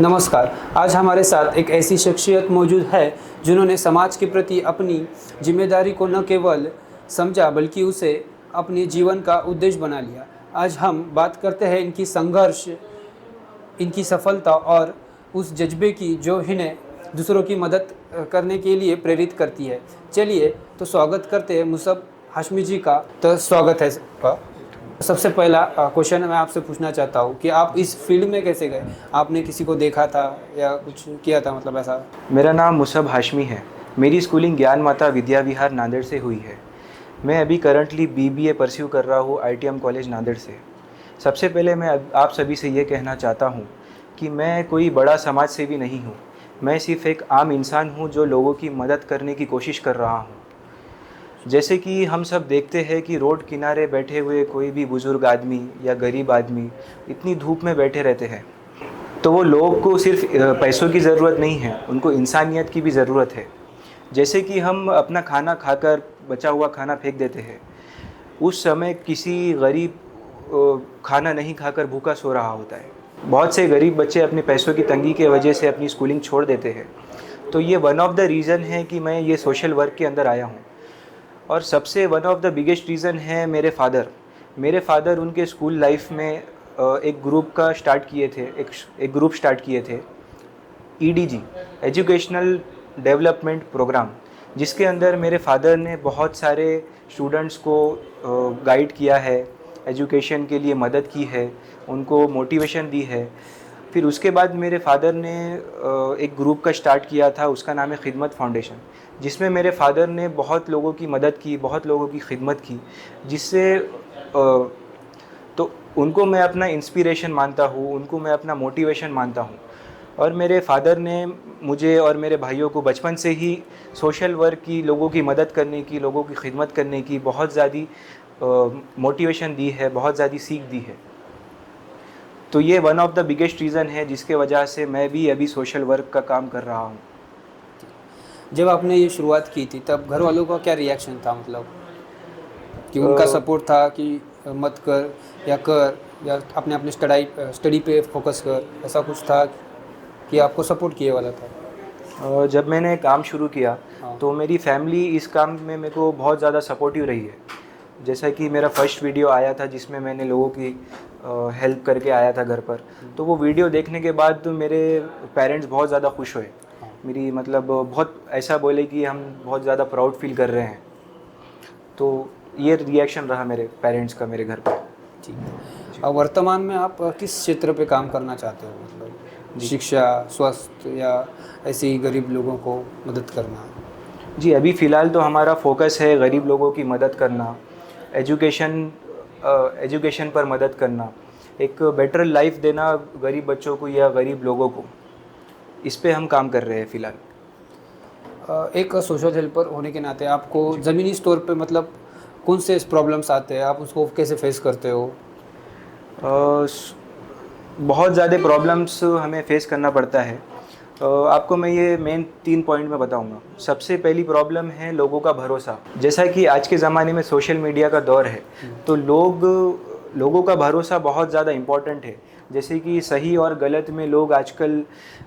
नमस्कार। आज हमारे साथ एक ऐसी शख्सियत मौजूद है जिन्होंने समाज के प्रति अपनी जिम्मेदारी को न केवल समझा बल्कि उसे अपने जीवन का उद्देश्य बना लिया। आज हम बात करते हैं इनकी संघर्ष, इनकी सफलता और उस जज्बे की जो इन्हें दूसरों की मदद करने के लिए प्रेरित करती है। चलिए तो स्वागत करते हैं मुसब हाशमी जी का। तो स्वागत है आपका। सबसे पहला क्वेश्चन मैं आपसे पूछना चाहता हूँ कि आप इस फील्ड में कैसे गए? आपने किसी को देखा था या कुछ किया था, मतलब ऐसा? मेरा नाम मुसब हाशमी है। मेरी स्कूलिंग ज्ञान माता विद्या विहार नांदेड़ से हुई है। मैं अभी करंटली बीबीए परस्यू कर रहा हूँ आईटीएम कॉलेज नांदेड़ से। सबसे पहले मैं आप सभी से ये कहना चाहता हूँ कि मैं कोई बड़ा समाज सेवी नहीं हूँ। मैं सिर्फ एक आम इंसान हूँ जो लोगों की मदद करने की कोशिश कर रहा हूँ। जैसे कि हम सब देखते हैं कि रोड किनारे बैठे हुए कोई भी बुज़ुर्ग आदमी या गरीब आदमी इतनी धूप में बैठे रहते हैं, तो वो लोग को सिर्फ पैसों की ज़रूरत नहीं है, उनको इंसानियत की भी ज़रूरत है। जैसे कि हम अपना खाना खाकर बचा हुआ खाना फेंक देते हैं, उस समय किसी गरीब खाना नहीं खाकर भूखा सो रहा होता है। बहुत से गरीब बच्चे अपने पैसों की तंगी के वजह से अपनी स्कूलिंग छोड़ देते हैं। तो ये वन ऑफ द रीज़न है कि मैं ये सोशल वर्क के अंदर आया हूँ। और सबसे one of the biggest reason है मेरे फादर उनके स्कूल लाइफ में एक ग्रुप स्टार्ट किए थे ईडीजी, एजुकेशनल डेवलपमेंट प्रोग्राम, जिसके अंदर मेरे फादर ने बहुत सारे स्टूडेंट्स को गाइड किया है, एजुकेशन के लिए मदद की है, उनको मोटिवेशन दी है। फिर उसके बाद मेरे फादर ने एक ग्रुप का स्टार्ट किया था, उसका नाम है खिदमत फाउंडेशन, जिसमें मेरे फादर ने बहुत लोगों की मदद की, बहुत लोगों की खिदमत की, जिससे तो उनको मैं अपना इंस्पिरेशन मानता हूँ, उनको मैं अपना मोटिवेशन मानता हूँ। और मेरे फादर ने मुझे और मेरे भाइयों को बचपन से ही सोशल वर्क की, लोगों की मदद करने की, लोगों की खिदमत करने की बहुत ज़्यादा मोटिवेशन दी है, बहुत ज़्यादा सीख दी है। तो ये one of the biggest reason है जिसके वजह से मैं भी अभी सोशल वर्क का काम कर रहा हूँ। जब आपने ये शुरुआत की थी तब घर वालों का क्या रिएक्शन था, मतलब कि उनका सपोर्ट था कि मत कर या अपने स्टडी पे फोकस कर, ऐसा कुछ था कि आपको सपोर्ट किए वाला था? जब मैंने काम शुरू किया हाँ। तो मेरी फैमिली इस काम में मेरे को बहुत ज़्यादा सपोर्टिव रही है। जैसा कि मेरा फर्स्ट वीडियो आया था जिसमें मैंने लोगों की हेल्प करके आया था घर पर, तो वो वीडियो देखने के बाद तो मेरे पेरेंट्स बहुत ज़्यादा खुश हुए। मेरी मतलब बहुत ऐसा बोले कि हम बहुत ज़्यादा प्राउड फील कर रहे हैं। तो ये रिएक्शन रहा मेरे पेरेंट्स का मेरे घर पर। ठीक है। अब वर्तमान में आप किस क्षेत्र पे काम करना चाहते हो, मतलब शिक्षा, स्वास्थ्य या ऐसे ही गरीब लोगों को मदद करना? जी, अभी फ़िलहाल तो हमारा फोकस है गरीब लोगों की मदद करना, एजुकेशन पर मदद करना, एक बेटर लाइफ देना गरीब बच्चों को या गरीब लोगों को। इस पे हम काम कर रहे हैं फ़िलहाल। एक सोशल हेल्पर होने के नाते आपको ज़मीनी स्तर पे मतलब कौन से प्रॉब्लम्स आते हैं, आप उसको कैसे फेस करते हो? बहुत ज़्यादा प्रॉब्लम्स हमें फेस करना पड़ता है। आपको मैं ये मेन 3 पॉइंट में बताऊंगा। सबसे पहली प्रॉब्लम है लोगों का भरोसा। जैसा कि आज के ज़माने में सोशल मीडिया का दौर है, तो लोगों का भरोसा बहुत ज़्यादा इम्पॉर्टेंट है। जैसे कि सही और गलत में लोग आजकल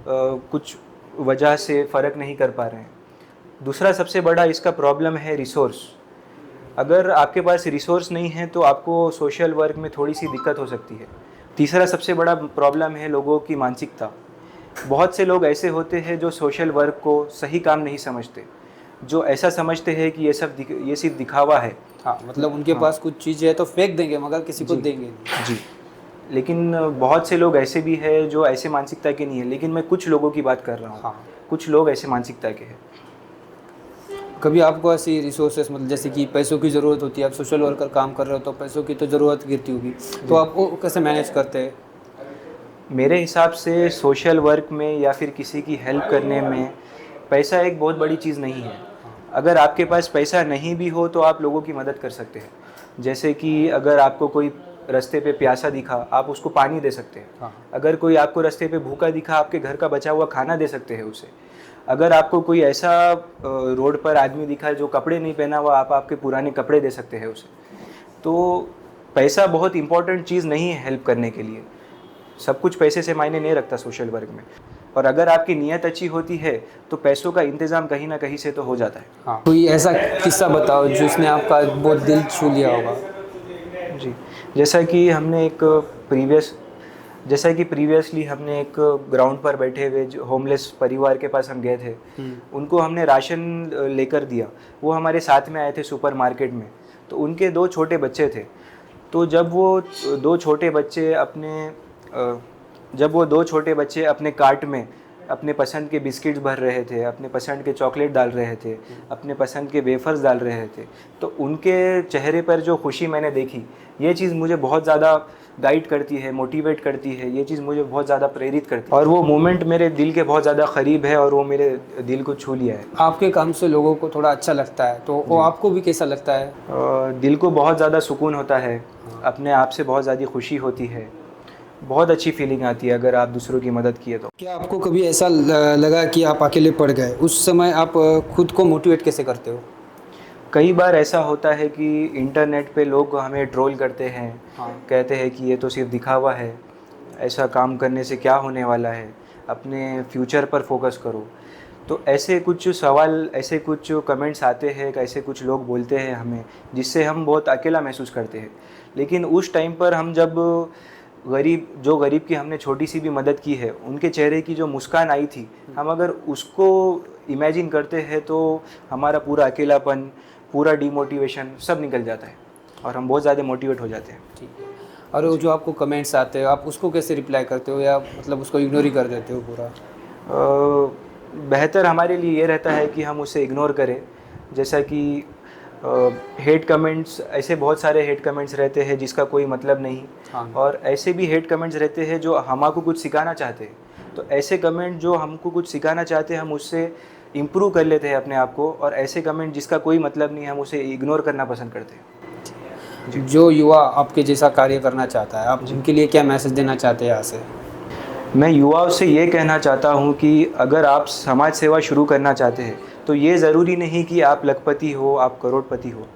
कुछ वजह से फ़र्क नहीं कर पा रहे हैं। दूसरा सबसे बड़ा इसका प्रॉब्लम है रिसोर्स। अगर आपके पास रिसोर्स नहीं है तो आपको सोशल वर्क में थोड़ी सी दिक्कत हो सकती है। तीसरा सबसे बड़ा प्रॉब्लम है लोगों की मानसिकता। बहुत से लोग ऐसे होते हैं जो सोशल वर्क को सही काम नहीं समझते, जो ऐसा समझते हैं कि ये सिर्फ दिखावा है। हाँ, मतलब उनके पास कुछ चीज़ है तो फेंक देंगे मगर किसी को देंगे नहीं। जी, लेकिन बहुत से लोग ऐसे भी हैं जो ऐसे मानसिकता के नहीं है, लेकिन मैं कुछ लोगों की बात कर रहा हूँ। हाँ। कुछ लोग ऐसे मानसिकता के हैं। कभी आपको ऐसी रिसोर्सेस, मतलब जैसे कि पैसों की ज़रूरत होती है, आप सोशल वर्कर काम कर रहे हो तो पैसों की तो ज़रूरत गिरती होगी, तो आप वो कैसे मैनेज करते हैं? मेरे हिसाब से सोशल वर्क में या फिर किसी की हेल्प करने में पैसा एक बहुत बड़ी चीज़ नहीं है। अगर आपके पास पैसा नहीं भी हो तो आप लोगों की मदद कर सकते हैं। जैसे कि अगर आपको कोई रास्ते पे प्यासा दिखा, आप उसको पानी दे सकते हैं। हाँ। अगर कोई आपको रास्ते पे भूखा दिखा, आपके घर का बचा हुआ खाना दे सकते हैं उसे। अगर आपको कोई ऐसा रोड पर आदमी दिखा जो कपड़े नहीं पहना हुआ, आप आपके पुराने कपड़े दे सकते हैं उसे। तो पैसा बहुत इम्पोर्टेंट चीज़ नहीं है हेल्प करने के लिए। सब कुछ पैसे से मायने नहीं रखता सोशल वर्क में। और अगर आपकी नीयत अच्छी होती है तो पैसों का इंतज़ाम कहीं ना कहीं से तो हो जाता है। हाँ, कोई ऐसा किस्सा बताओ जिसने आपका बहुत दिल छू लिया होगा। जी, जैसा कि प्रीवियसली हमने एक ग्राउंड पर बैठे हुए जो होमलेस परिवार के पास हम गए थे, उनको हमने राशन लेकर दिया। वो हमारे साथ में आए थे सुपरमार्केट में। तो उनके 2 छोटे बच्चे थे। तो जब वो 2 छोटे बच्चे अपने कार्ट में अपने पसंद के बिस्किट्स भर रहे थे, अपने पसंद के चॉकलेट डाल रहे थे, अपने पसंद के वेफर्स डाल रहे थे, तो उनके चेहरे पर जो खुशी मैंने देखी, ये चीज़ मुझे बहुत ज़्यादा गाइड करती है, मोटिवेट करती है। ये चीज़ मुझे बहुत ज़्यादा प्रेरित करती है और वो मोमेंट मेरे दिल के बहुत ज़्यादा क़रीब है और वो मेरे दिल को छू लिया है। आपके काम से लोगों को थोड़ा अच्छा लगता है, तो वो आपको भी कैसा लगता है? दिल को बहुत ज़्यादा सुकून होता है, अपने आप से बहुत ज़्यादा खुशी होती है, बहुत अच्छी फीलिंग आती है अगर आप दूसरों की मदद किए तो। क्या आपको कभी ऐसा लगा कि आप अकेले पड़ गए? उस समय आप खुद को मोटिवेट कैसे करते हो? कई बार ऐसा होता है कि इंटरनेट पे लोग हमें ट्रोल करते हैं, कहते हैं कि ये तो सिर्फ दिखावा है, ऐसा काम करने से क्या होने वाला है, अपने फ्यूचर पर फोकस करो। तो ऐसे कुछ कमेंट्स आते हैं, ऐसे कुछ लोग बोलते हैं हमें, जिससे हम बहुत अकेला महसूस करते हैं। लेकिन उस टाइम पर हम जब गरीब की हमने छोटी सी भी मदद की है, उनके चेहरे की जो मुस्कान आई थी, हम अगर उसको इमेजिन करते हैं तो हमारा पूरा अकेलापन, पूरा डिमोटिवेशन सब निकल जाता है और हम बहुत ज़्यादा मोटिवेट हो जाते हैं। ठीक है। और वो जो आपको कमेंट्स आते हैं, आप उसको कैसे रिप्लाई करते हो, या मतलब उसको इग्नोर ही कर देते हो पूरा? बेहतर हमारे लिए ये रहता है कि हम उसे इग्नोर करें। जैसा कि हेट कमेंट्स, ऐसे बहुत सारे हेट कमेंट्स रहते हैं जिसका कोई मतलब नहीं। हाँ। और ऐसे भी हेट कमेंट्स रहते हैं जो हमको कुछ सिखाना चाहते हैं। तो ऐसे कमेंट जो हमको कुछ सिखाना चाहते हैं, हम उससे इम्प्रूव कर लेते हैं अपने आप को, और ऐसे कमेंट जिसका कोई मतलब नहीं, हम उसे इग्नोर करना पसंद करते हैं। जो युवा आपके जैसा कार्य करना चाहता है, आप उनके लिए क्या मैसेज देना चाहते हैं यहाँ से? मैं युवाओं से ये कहना चाहता हूँ कि अगर आप समाज सेवा शुरू करना चाहते हैं तो ये ज़रूरी नहीं कि आप लखपति हो, आप करोड़पति हो।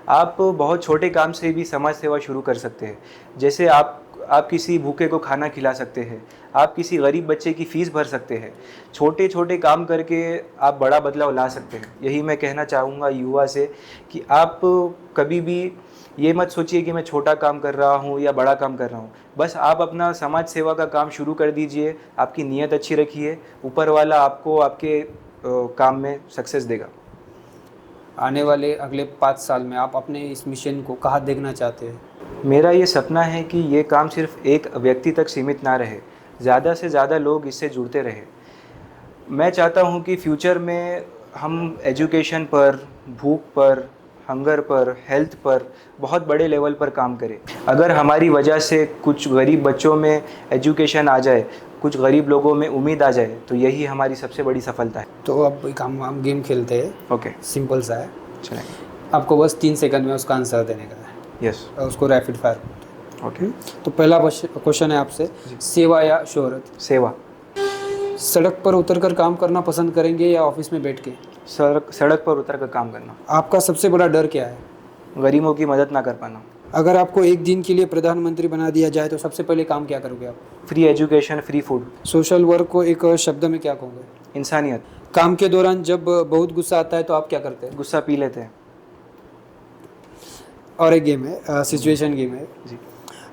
आप बहुत छोटे काम से भी समाज सेवा शुरू कर सकते हैं। जैसे आप किसी भूखे को खाना खिला सकते हैं, आप किसी गरीब बच्चे की फ़ीस भर सकते हैं। छोटे छोटे काम करके आप बड़ा बदलाव ला सकते हैं। यही मैं कहना चाहूँगा युवा से कि आप कभी भी ये मत सोचिए कि मैं छोटा काम कर रहा हूँ या बड़ा काम कर रहा हूँ। बस आप अपना समाज सेवा का काम शुरू कर दीजिए, आपकी नीयत अच्छी रखिए, ऊपर वाला आपको आपके काम में सक्सेस देगा। आने वाले अगले 5 साल में आप अपने इस मिशन को कहाँ देखना चाहते हैं? मेरा ये सपना है कि ये काम सिर्फ एक व्यक्ति तक सीमित ना रहे, ज़्यादा से ज़्यादा लोग इससे जुड़ते रहे। मैं चाहता हूँ कि फ्यूचर में हम एजुकेशन पर, भूख पर, हंगर पर, हेल्थ पर बहुत बड़े लेवल पर काम करें। अगर हमारी वजह से कुछ गरीब बच्चों में एजुकेशन आ जाए, कुछ गरीब लोगों में उम्मीद आ जाए, तो यही हमारी सबसे बड़ी सफलता है। तो अब एक हम गेम खेलते हैं। ओके, सिंपल सा है, चलेंगे। आपको बस 3 सेकंड में उसका आंसर देने का है। यस। उसको रैपिड फायर बोलते हैं। ओके। तो पहला क्वेश्चन है आपसे, सेवा या शोहरत? सेवा। सड़क पर उतरकर काम करना पसंद करेंगे या ऑफिस में बैठ के? सड़क पर उतर कर काम करना। आपका सबसे बड़ा डर क्या है? गरीबों की मदद ना कर पाना। अगर आपको एक दिन के लिए प्रधानमंत्री बना दिया जाए तो सबसे पहले काम क्या करोगे आप? Free education, free food. Social work को एक शब्द में क्या कहोगे? इंसानियत। काम के दौरान जब बहुत गुस्सा आता है तो आप क्या करते हैं? गुस्सा पी लेते हैं। और एक गेम है, सिचुएशन गेम है जी।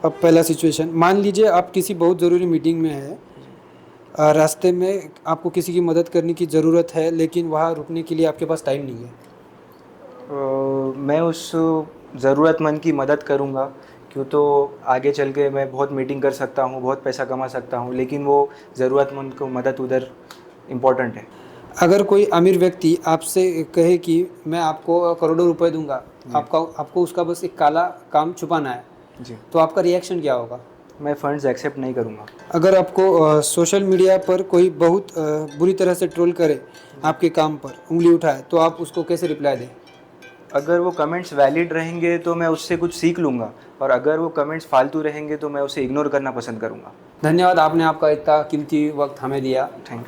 अब पहला सिचुएशन, मान लीजिए आप किसी बहुत ज़रूरी मीटिंग में है, रास्ते में आपको किसी की मदद करने की ज़रूरत है, लेकिन वहाँ रुकने के लिए आपके पास टाइम नहीं है। मैं उस ज़रूरतमंद की मदद करूँगा, क्यों तो आगे चल के मैं बहुत मीटिंग कर सकता हूँ, बहुत पैसा कमा सकता हूँ, लेकिन वो ज़रूरतमंद को मदद उधर इम्पोर्टेंट है। अगर कोई अमीर व्यक्ति आपसे कहे कि मैं आपको करोड़ों रुपए दूंगा, आपको उसका बस एक काला काम छुपाना है जी, तो आपका रिएक्शन क्या होगा? मैं फ़ंड्स एक्सेप्ट नहीं करूँगा। अगर आपको सोशल मीडिया पर कोई बहुत बुरी तरह से ट्रोल करे, आपके काम पर उंगली उठाए, तो आप उसको कैसे रिप्लाई दें? अगर वो कमेंट्स वैलिड रहेंगे तो मैं उससे कुछ सीख लूँगा, और अगर वो कमेंट्स फालतू रहेंगे तो मैं उसे इग्नोर करना पसंद करूँगा। धन्यवाद, आपने आपका इतना कीमती वक्त हमें दिया। Thank you.